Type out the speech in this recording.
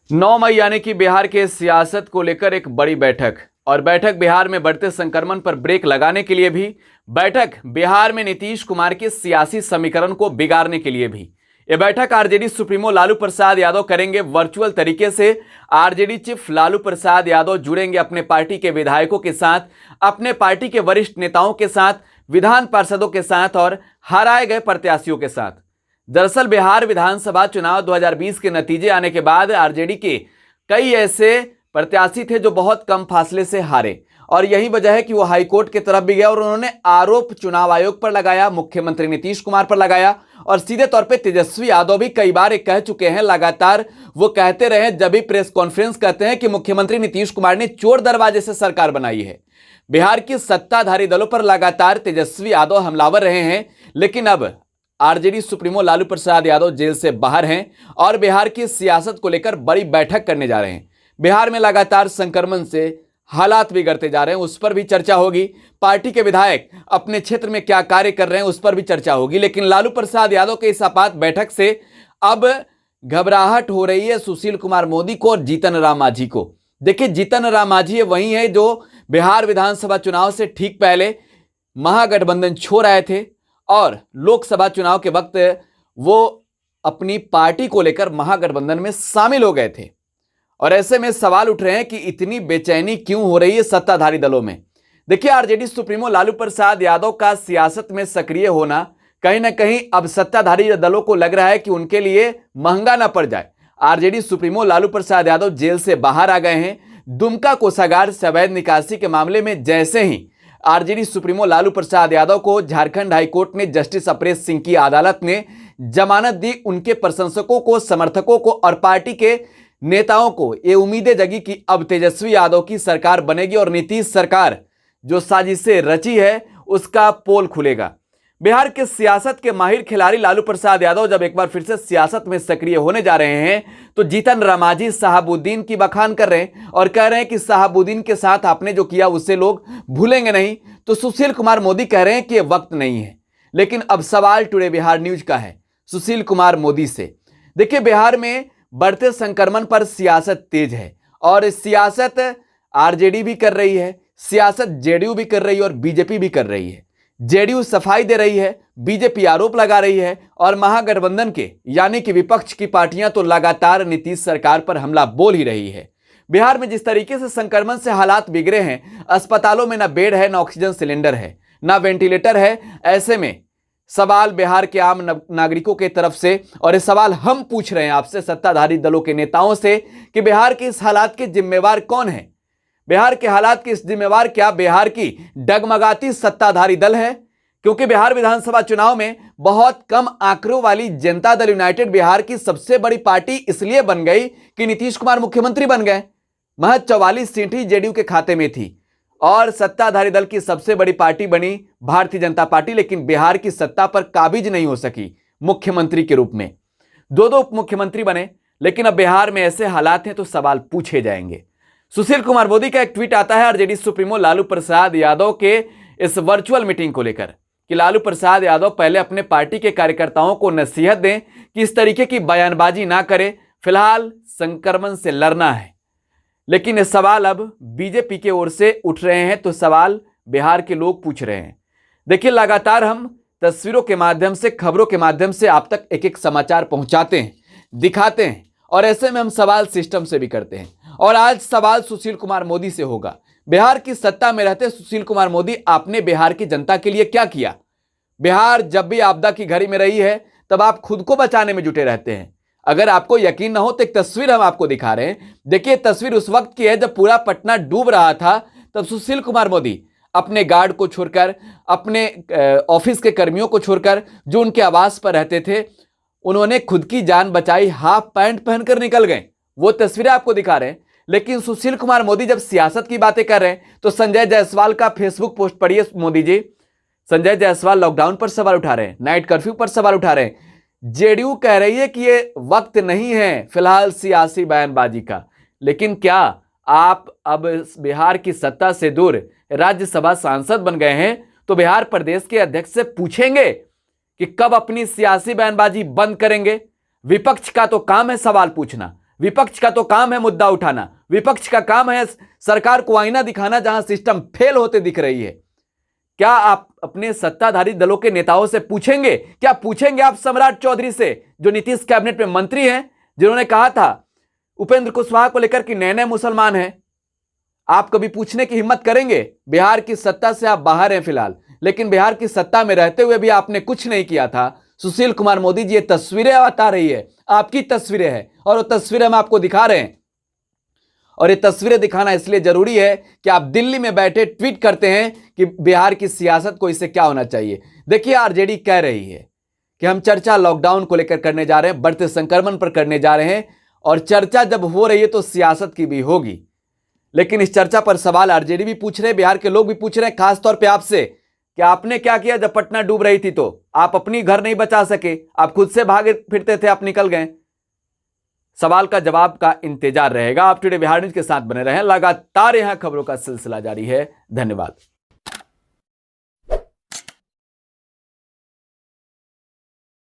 9 मई यानी कि बिहार के सियासत को लेकर एक बड़ी बैठक और बैठक बिहार में बढ़ते संक्रमण पर ब्रेक लगाने के लिए भी, बैठक बिहार में नीतीश कुमार के सियासी समीकरण को बिगाड़ने के लिए भी। यह बैठक आरजेडी सुप्रीमो लालू प्रसाद यादव करेंगे वर्चुअल तरीके से। आरजेडी चीफ लालू प्रसाद यादव जुड़ेंगे अपने पार्टी के विधायकों के साथ, अपने पार्टी के वरिष्ठ नेताओं के साथ, विधान पार्षदों के साथ और हराए गए प्रत्याशियों के साथ। दरअसल बिहार विधानसभा चुनाव 2020 के नतीजे आने के बाद आरजेडी के कई ऐसे प्रत्याशी थे जो बहुत कम फासले से हारे और यही वजह है कि वो हाईकोर्ट की तरफ भी गया और उन्होंने आरोप चुनाव आयोग पर लगाया, मुख्यमंत्री नीतीश कुमार पर लगाया और सीधे तौर पे तेजस्वी यादव भी कई बार कह चुके हैं, लगातार वो कहते रहे जब भी प्रेस कॉन्फ्रेंस कहते हैं कि मुख्यमंत्री नीतीश कुमार ने चोर दरवाजे से सरकार बनाई है। बिहार की सत्ताधारी दलों पर लगातार तेजस्वी यादव हमलावर रहे हैं, लेकिन अब RJD supremo Lalu Prasad Yadav jail से बाहर हैं और बिहार की सियासत को लेकर बड़ी बैठक करने जा रहे हैं। बिहार में लगातार संक्रमण से हालात बिगड़ते जा रहे हैं, उस पर भी चर्चा होगी। पार्टी के विधायक अपने क्षेत्र में क्या कार्य कर रहे हैं उस पर भी चर्चा होगी। लेकिन लालू प्रसाद यादव के इस आपात बैठक से अब घबराहट हो रही है सुशील कुमार मोदी को और जीतन राम मांझी को। देखिए, जीतन राम मांझी वही है जो बिहार विधानसभा चुनाव से ठीक पहले महागठबंधन छोड़ आए थे और लोकसभा चुनाव के वक्त वो अपनी पार्टी को लेकर महागठबंधन में शामिल हो गए थे। और ऐसे में सवाल उठ रहे हैं कि इतनी बेचैनी क्यों हो रही है सत्ताधारी दलों में। देखिए, आरजेडी सुप्रीमो लालू प्रसाद यादव का सियासत में सक्रिय होना कहीं ना कहीं अब सत्ताधारी दलों को लग रहा है कि उनके लिए महंगा ना पड़ जाए। RJD supremo Lalu Prasad Yadav jail से बाहर आ गए हैं। दुमका कोषागार से अवैध निकासी के मामले में जैसे ही आरजेडी सुप्रीमो लालू प्रसाद यादव को झारखंड हाईकोर्ट ने जस्टिस अपरेश सिंह की अदालत ने जमानत दी, उनके प्रशंसकों को, समर्थकों को और पार्टी के नेताओं को ये उम्मीदें जगी कि अब तेजस्वी यादव की सरकार बनेगी और नीतीश सरकार जो साजिशें रची है उसका पोल खुलेगा। बिहार के सियासत के माहिर खिलाड़ी लालू प्रसाद यादव जब एक बार फिर से सियासत में सक्रिय होने जा रहे हैं तो जीतन राम मांझी शहाबुद्दीन की बखान कर रहे हैं और कह रहे हैं कि शहाबुद्दीन के साथ आपने जो किया उससे लोग भूलेंगे नहीं। तो सुशील कुमार मोदी कह रहे हैं कि यह वक्त नहीं है। लेकिन अब सवाल टुडे बिहार न्यूज का है सुशील कुमार मोदी से। देखिए, बिहार में बढ़ते संक्रमण पर सियासत तेज है और सियासत आरजेडी भी कर रही है, सियासत जेडीयू भी कर रही है और बीजेपी भी कर रही है। जेडीयू सफाई दे रही है, बीजेपी आरोप लगा रही है और महागठबंधन के यानी कि विपक्ष की पार्टियां तो लगातार नीतीश सरकार पर हमला बोल ही रही है। बिहार में जिस तरीके से संक्रमण से हालात बिगड़े हैं, अस्पतालों में ना बेड है, ना ऑक्सीजन सिलेंडर है, ना वेंटिलेटर है। ऐसे में सवाल बिहार के आम नागरिकों के तरफ से, और ये सवाल हम पूछ रहे हैं आपसे सत्ताधारी दलों के नेताओं से कि बिहार के इस हालात के जिम्मेवार कौन है? बिहार के हालात के इस जिम्मेवार क्या बिहार की डगमगाती सत्ताधारी दल है? क्योंकि बिहार विधानसभा चुनाव में बहुत कम आंकड़ों वाली जनता दल यूनाइटेड बिहार की सबसे बड़ी पार्टी इसलिए बन गई कि नीतीश कुमार मुख्यमंत्री बन गए। महज 44 सीट ही जेडीयू के खाते में थी और सत्ताधारी दल की सबसे बड़ी पार्टी बनी भारतीय जनता पार्टी, लेकिन बिहार की सत्ता पर काबिज नहीं हो सकी मुख्यमंत्री के रूप में। दो उप मुख्यमंत्री बने, लेकिन अब बिहार में ऐसे हालात हैं तो सवाल पूछे जाएंगे। सुशील कुमार मोदी का एक ट्वीट आता है आरजेडी सुप्रीमो लालू प्रसाद यादव के इस वर्चुअल मीटिंग को लेकर कि लालू प्रसाद यादव पहले अपने पार्टी के कार्यकर्ताओं को नसीहत दें कि इस तरीके की बयानबाजी ना करें, फिलहाल संक्रमण से लड़ना है। लेकिन ये सवाल अब बीजेपी की ओर से उठ रहे हैं तो सवाल बिहार के लोग पूछ रहे हैं। देखिए, लगातार हम तस्वीरों के माध्यम से, खबरों के माध्यम से आप तक एक एक समाचार पहुंचाते हैं, दिखाते हैं और ऐसे में हम सवाल सिस्टम से भी करते हैं। और आज सवाल सुशील कुमार मोदी से होगा। बिहार की सत्ता में रहते सुशील कुमार मोदी, आपने बिहार की जनता के लिए क्या किया? बिहार जब भी आपदा की घड़ी में रही है तब आप खुद को बचाने में जुटे रहते हैं। अगर आपको यकीन ना हो तो एक तस्वीर हम आपको दिखा रहे हैं। देखिए, तस्वीर उस वक्त की है जब पूरा पटना डूब रहा था, तब सुशील कुमार मोदी अपने गार्ड को छोड़कर, अपने ऑफिस के कर्मियों को छोड़कर जो उनके आवास पर रहते थे, उन्होंने खुद की जान बचाई, हाफ पैंट पहनकर निकल गए। वो तस्वीरें आपको दिखा रहे हैं। लेकिन सुशील कुमार मोदी जब सियासत की बातें कर रहे हैं तो संजय जायसवाल का फेसबुक पोस्ट पढ़िए मोदी जी। संजय जायसवाल लॉकडाउन पर सवाल उठा रहे हैं, नाइट कर्फ्यू पर सवाल उठा रहे हैं। जेडीयू कह रही है कि ये वक्त नहीं है फिलहाल सियासी बयानबाजी का। लेकिन क्या आप अब बिहार की सत्ता से दूर राज्यसभा सांसद बन गए हैं तो बिहार प्रदेश के अध्यक्ष से पूछेंगे कि कब अपनी सियासी बयानबाजी बंद करेंगे? विपक्ष का तो काम है सवाल पूछना, विपक्ष का तो काम है मुद्दा उठाना, विपक्ष का काम है सरकार को आईना दिखाना जहां सिस्टम फेल होते दिख रही है। क्या आप अपने सत्ताधारी दलों के नेताओं से पूछेंगे? क्या पूछेंगे आप सम्राट चौधरी से, जो नीतीश कैबिनेट में मंत्री हैं, जिन्होंने कहा था उपेंद्र कुशवाहा को लेकर कि नए नए मुसलमान हैं? आप कभी पूछने की हिम्मत करेंगे? बिहार की सत्ता से आप बाहर हैं फिलहाल, लेकिन बिहार की सत्ता में रहते हुए भी आपने कुछ नहीं किया था। सुशील कुमार मोदी जी, ये तस्वीरें बता रही है, आपकी तस्वीरें हैं और वो तस्वीरें हम आपको दिखा रहे हैं। और ये तस्वीरें दिखाना इसलिए जरूरी है कि आप दिल्ली में बैठे ट्वीट करते हैं कि बिहार की सियासत को इससे क्या होना चाहिए। देखिए, आरजेडी कह रही है कि हम चर्चा लॉकडाउन को लेकर करने जा रहे हैं, बढ़ते संक्रमण पर करने जा रहे हैं, और चर्चा जब हो रही है तो सियासत की भी होगी। लेकिन इस चर्चा पर सवाल आरजेडी भी पूछ रहे हैं, बिहार के लोग भी पूछ रहे हैं, खासतौर पर आपसे, कि आपने क्या किया जब पटना डूब रही थी? तो आप अपनी घर नहीं बचा सके, आप खुद से भागे फिरते थे, आप निकल गए। सवाल का जवाब का इंतजार रहेगा। आप टुडे बिहार न्यूज के साथ बने रहें, लगातार यहां खबरों का सिलसिला जारी है। धन्यवाद।